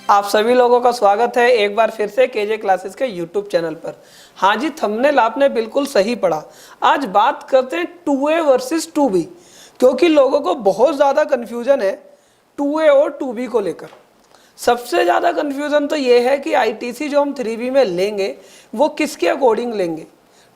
आप सभी लोगों का स्वागत है एक बार फिर से केजे क्लासेस के यूट्यूब चैनल पर। हाँ जी, थंबनेल आपने बिल्कुल सही पढ़ा। आज बात करते हैं 2A वर्सेस 2B, क्योंकि लोगों को बहुत ज़्यादा कन्फ्यूजन है 2A और 2B को लेकर। सबसे ज़्यादा कन्फ्यूजन तो ये है कि आईटीसी जो हम 3B में लेंगे वो किसके अकॉर्डिंग लेंगे,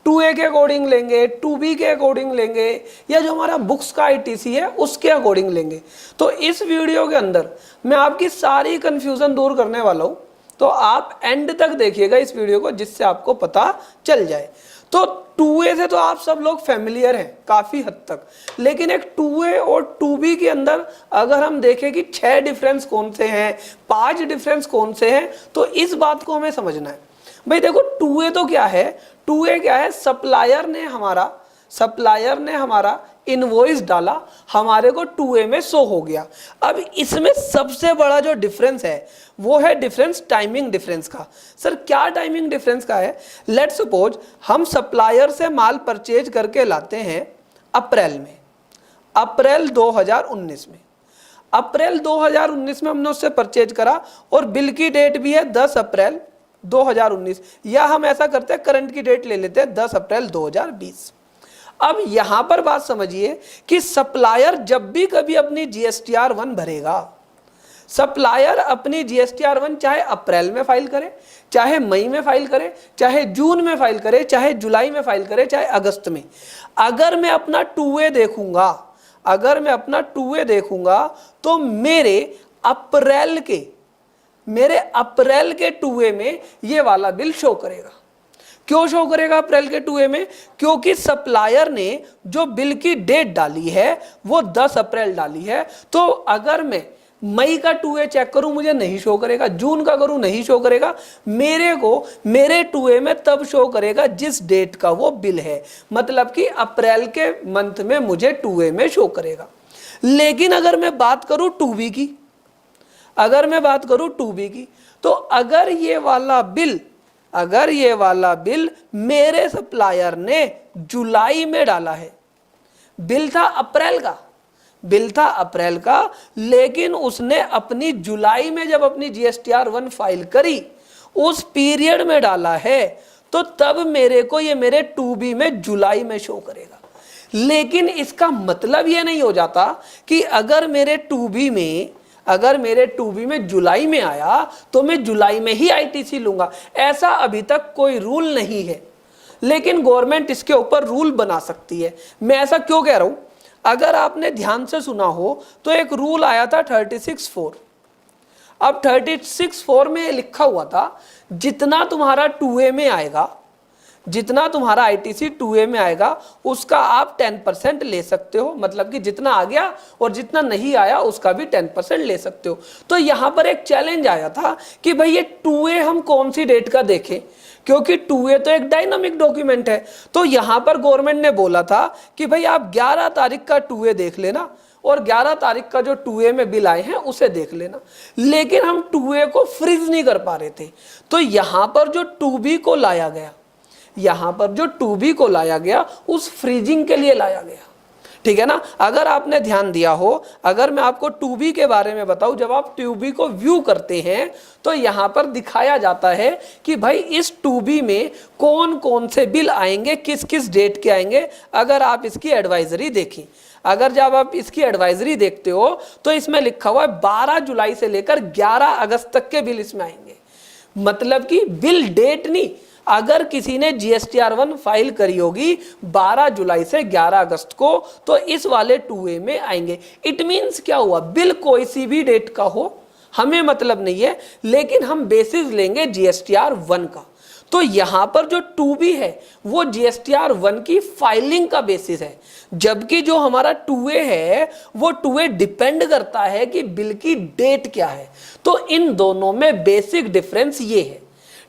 2A के अकॉर्डिंग लेंगे, 2B के अकॉर्डिंग लेंगे, या जो हमारा बुक्स का आईटीसी है उसके अकॉर्डिंग लेंगे। तो इस वीडियो के अंदर मैं आपकी सारी कन्फ्यूज़न दूर करने वाला हूँ, तो आप एंड तक देखिएगा इस वीडियो को, जिससे आपको पता चल जाए। तो 2A से तो आप सब लोग फैमिलियर हैं काफ़ी हद तक, लेकिन एक 2A और 2B के अंदर अगर हम देखें कि 6 डिफरेंस कौन से हैं, 5 डिफरेंस कौन से हैं, तो इस बात को हमें समझना है। भाई देखो, 2A तो क्या है, 2A क्या है, सप्लायर ने हमारा इनवॉइस डाला, हमारे को 2A में शो हो गया। अब इसमें सबसे बड़ा जो डिफरेंस है वो है डिफरेंस टाइमिंग डिफरेंस का। सर क्या टाइमिंग डिफरेंस का है? लेट्स सपोज हम सप्लायर से माल परचेज करके लाते हैं अप्रैल 2019 में। अप्रैल 2019 में हमने उससे परचेज करा और बिल की डेट भी है 10 अप्रैल 2019, या हम ऐसा करते हैं करंट की डेट ले लेते हैं 10 अप्रैल 2020। अब यहां पर बात समझिए कि सप्लायर जब भी कभी अपनी GSTR1 भरेगा, सप्लायर अपनी GSTR1 चाहे अप्रैल में फाइल करे, चाहे मई में फाइल करे, चाहे जून में फाइल करे, चाहे जुलाई में फाइल करे, चाहे अगस्त में। अगर मैं अपना 2A देखूंगा तो मेरे अप्रैल के 2A में ये वाला बिल शो करेगा। क्यों शो करेगा अप्रैल के 2A में? क्योंकि सप्लायर ने जो बिल की डेट डाली है वो 10 अप्रैल डाली है। तो अगर मैं मई का 2A चेक करूं मुझे नहीं शो करेगा, जून का करूं नहीं शो करेगा, मेरे 2A में तब शो करेगा जिस डेट का वो बिल है। मतलब कि अप्रैल के मंथ में मुझे 2A में शो करेगा। लेकिन अगर मैं बात करूं 2B की, तो अगर ये वाला बिल मेरे सप्लायर ने जुलाई में डाला है, बिल था अप्रैल का, लेकिन उसने अपनी जुलाई में जब अपनी GSTR1 फाइल करी उस पीरियड में डाला है, तो तब मेरे को ये मेरे 2B में जुलाई में शो करेगा। लेकिन इसका मतलब ये नहीं हो जाता कि अगर मेरे 2B में जुलाई में आया तो मैं जुलाई में ही आईटीसी लूंगा। ऐसा अभी तक कोई रूल नहीं है, लेकिन गवर्नमेंट इसके ऊपर रूल बना सकती है। मैं ऐसा क्यों कह रहा हूं? अगर आपने ध्यान से सुना हो तो एक रूल आया था 36(4). अब 36(4) में लिखा हुआ था जितना तुम्हारा 2A में आएगा, जितना तुम्हारा आईटीसी 2A में आएगा उसका आप 10% ले सकते हो। मतलब कि जितना आ गया और जितना नहीं आया उसका भी 10% ले सकते हो। तो यहाँ पर एक चैलेंज आया था कि भाई ये 2A हम कौन सी डेट का देखें, क्योंकि 2A तो एक डायनामिक डॉक्यूमेंट है। तो यहाँ पर गवर्नमेंट ने बोला था कि भाई आप 11 तारीख का 2A देख लेना और 11 तारीख का जो 2A में बिल आए हैं उसे देख लेना। लेकिन हम 2A को फ्रीज नहीं कर पा रहे थे, तो यहाँ पर जो 2B को लाया गया उस फ्रीजिंग के लिए लाया गया। ठीक है ना? अगर आपने ध्यान दिया हो, अगर मैं आपको 2B के बारे में बताऊं, जब आप 2B को व्यू करते हैं तो यहां पर दिखाया जाता है कि भाई इस 2B में कौन कौन से बिल आएंगे, किस किस डेट के आएंगे। अगर आप इसकी एडवाइजरी देखें, जब आप इसकी एडवाइजरी देखते हो तो इसमें लिखा हुआ है 12 जुलाई से लेकर 11 अगस्त तक के बिल इसमें आएंगे। मतलब कि बिल डेट नहीं, अगर किसी ने GSTR1 फाइल करी होगी 12 जुलाई से 11 अगस्त को, तो इस वाले 2A में आएंगे। इट मीन्स क्या हुआ, बिल कोई सी भी डेट का हो हमें मतलब नहीं है, लेकिन हम बेसिस लेंगे GSTR1 का। तो यहां पर जो 2B है वो GSTR1 की फाइलिंग का बेसिस है, जबकि जो हमारा 2A है वो 2A डिपेंड करता है कि बिल की डेट क्या है। तो इन दोनों में बेसिक डिफरेंस ये है।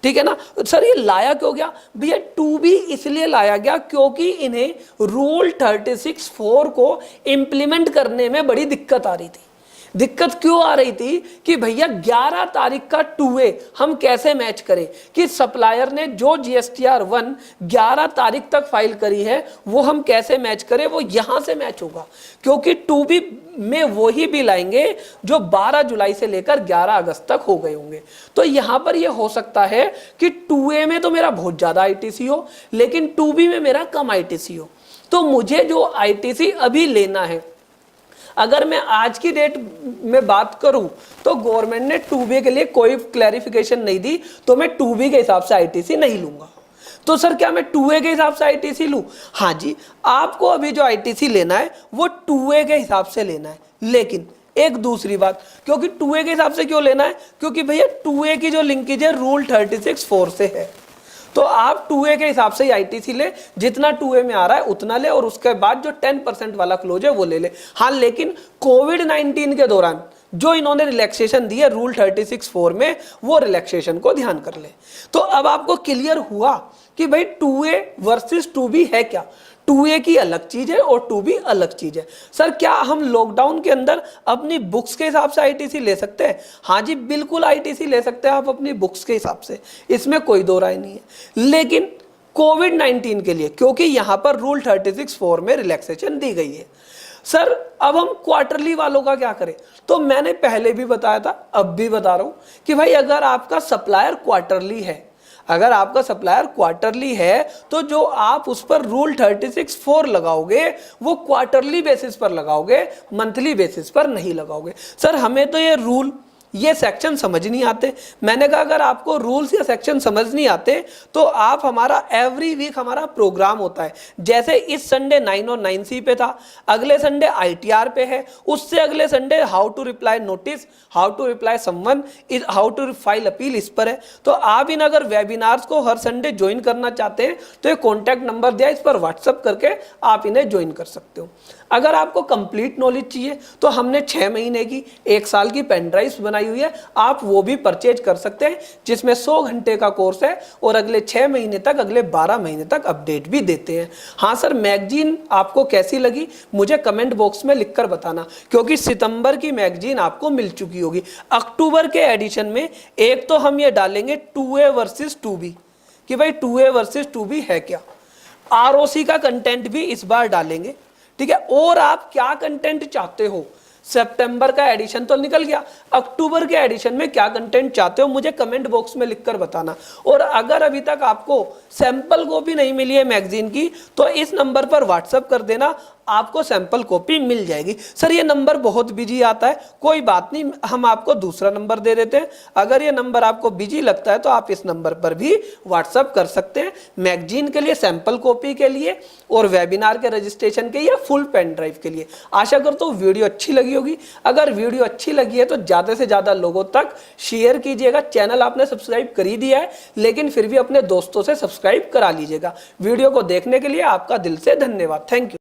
ठीक है ना? सर ये लाया क्यों गया? भैया 2B इसलिए लाया गया क्योंकि इन्हें रूल 36(4) को इंप्लीमेंट करने में बड़ी दिक्कत आ रही थी। दिक्कत क्यों आ रही थी कि भैया 11 तारीख का 2A हम कैसे मैच करें, कि सप्लायर ने जो GSTR 1 11 तारीख तक फाइल करी है वो हम कैसे मैच करें, वो यहां से मैच होगा, क्योंकि 2B में वही बिल आएंगे जो 12 जुलाई से लेकर 11 अगस्त तक हो गए होंगे। तो यहां पर यह हो सकता है कि 2A में तो मेरा बहुत ज्यादा ITC हो, लेकिन 2B में मेरा कम ITC हो। तो मुझे जो ITC अभी लेना है, अगर मैं आज की डेट में बात करूं तो गवर्नमेंट ने 2B के लिए कोई क्लैरिफिकेशन नहीं दी, तो मैं 2B के हिसाब से ITC नहीं लूंगा। तो सर क्या मैं 2A के हिसाब से ITC लूं? हाँ जी, आपको अभी जो ITC लेना है वो 2A के हिसाब से लेना है। लेकिन एक दूसरी बात, क्योंकि 2A के हिसाब से क्यों लेना है, क्योंकि भैया 2A की जो लिंकेज है रूल 36(4) से है। तो आप 2A के हिसाब से ही ITC ले, जितना 2A में आ रहा है उतना ले, और उसके बाद जो 10% वाला क्लोज है वो ले ले। हाँ, लेकिन कोविड-19 के दौरान जो इन्होंने रिलैक्सेशन दी है रूल 36(4) में, वो रिलैक्सेशन को ध्यान कर ले। तो अब आपको क्लियर हुआ कि भाई 2A वर्सेस 2B है क्या। 2A की अलग चीज है और 2B अलग चीज है। सर क्या हम लॉकडाउन के अंदर अपनी बुक्स के हिसाब से ITC ले सकते हैं? हाँ जी, बिल्कुल ITC ले सकते हैं आप अपनी बुक्स के हिसाब से, इसमें कोई दो राय नहीं है। लेकिन कोविड-19 के लिए, क्योंकि यहां पर रूल 36(4) में रिलैक्सेशन दी गई है। सर अब हम क्वार्टरली वालों का क्या करें? तो मैंने पहले भी बताया था, अब भी बता रहा हूं कि भाई अगर आपका सप्लायर क्वार्टरली है, अगर आपका सप्लायर क्वार्टरली है तो जो आप उस पर रूल 36(4) लगाओगे वो क्वार्टरली बेसिस पर लगाओगे, मंथली बेसिस पर नहीं लगाओगे। सर हमें तो ये सेक्शन समझ नहीं आते। मैंने कहा अगर आपको रूल्स या सेक्शन समझ नहीं आते तो आप हमारा एवरी वीक हमारा प्रोग्राम होता है, जैसे इस संडे 9 और 9C पे था, अगले संडे ITR पे है, उससे अगले Sunday how to reply notice, how to reply someone, how to file appeal, इस पर है। तो आप इन अगर वेबिनार्स को हर संडे ज्वाइन करना चाहते हैं तो ये कॉन्टैक्ट नंबर दिया, इस पर व्हाट्सअप करके आप इन्हें ज्वाइन कर सकते हो। अगर आपको कंप्लीट नॉलेज चाहिए तो हमने 6 महीने की, 1 साल की पेन ड्राइव्स बनाई हुई है, आप वो भी परचेज कर सकते हैं, जिसमें 100 घंटे का कोर्स है और अगले 6 महीने तक, अगले 12 महीने तक अपडेट भी देते हैं। हाँ सर, मैगजीन आपको कैसी लगी मुझे कमेंट बॉक्स में लिखकर बताना, क्योंकि सितंबर की मैगजीन आपको मिल चुकी होगी। अक्टूबर के एडिशन में एक तो हम ये डालेंगे 2A वर्सेस 2B, कि भाई 2A वर्सेस 2B है क्या। ROC का कंटेंट भी इस बार डालेंगे, ठीक है। और आप क्या कंटेंट चाहते हो, सितंबर का एडिशन तो निकल गया, अक्टूबर के एडिशन में क्या कंटेंट चाहते हो मुझे कमेंट बॉक्स में लिखकर बताना। और अगर अभी तक आपको सैंपल कॉपी नहीं मिली है मैगजीन की तो इस नंबर पर व्हाट्सएप कर देना, आपको सैंपल कॉपी मिल जाएगी। सर ये नंबर बहुत बिजी आता है, कोई बात नहीं, हम आपको दूसरा नंबर दे देते हैं। अगर ये नंबर आपको बिजी लगता है तो आप इस नंबर पर भी व्हाट्सएप कर सकते हैं, मैगजीन के लिए, सैंपल कॉपी के लिए और वेबिनार के रजिस्ट्रेशन के या फुल पेन ड्राइव के लिए। आशा करता हूँ वीडियो अच्छी लगी होगी। अगर वीडियो अच्छी लगी है तो ज्यादा से ज्यादा लोगों तक शेयर कीजिएगा। चैनल आपने सब्सक्राइब कर ही दिया है, लेकिन फिर भी अपने दोस्तों से सब्सक्राइब करा लीजिएगा। वीडियो को देखने के लिए आपका दिल से धन्यवाद। Thank you.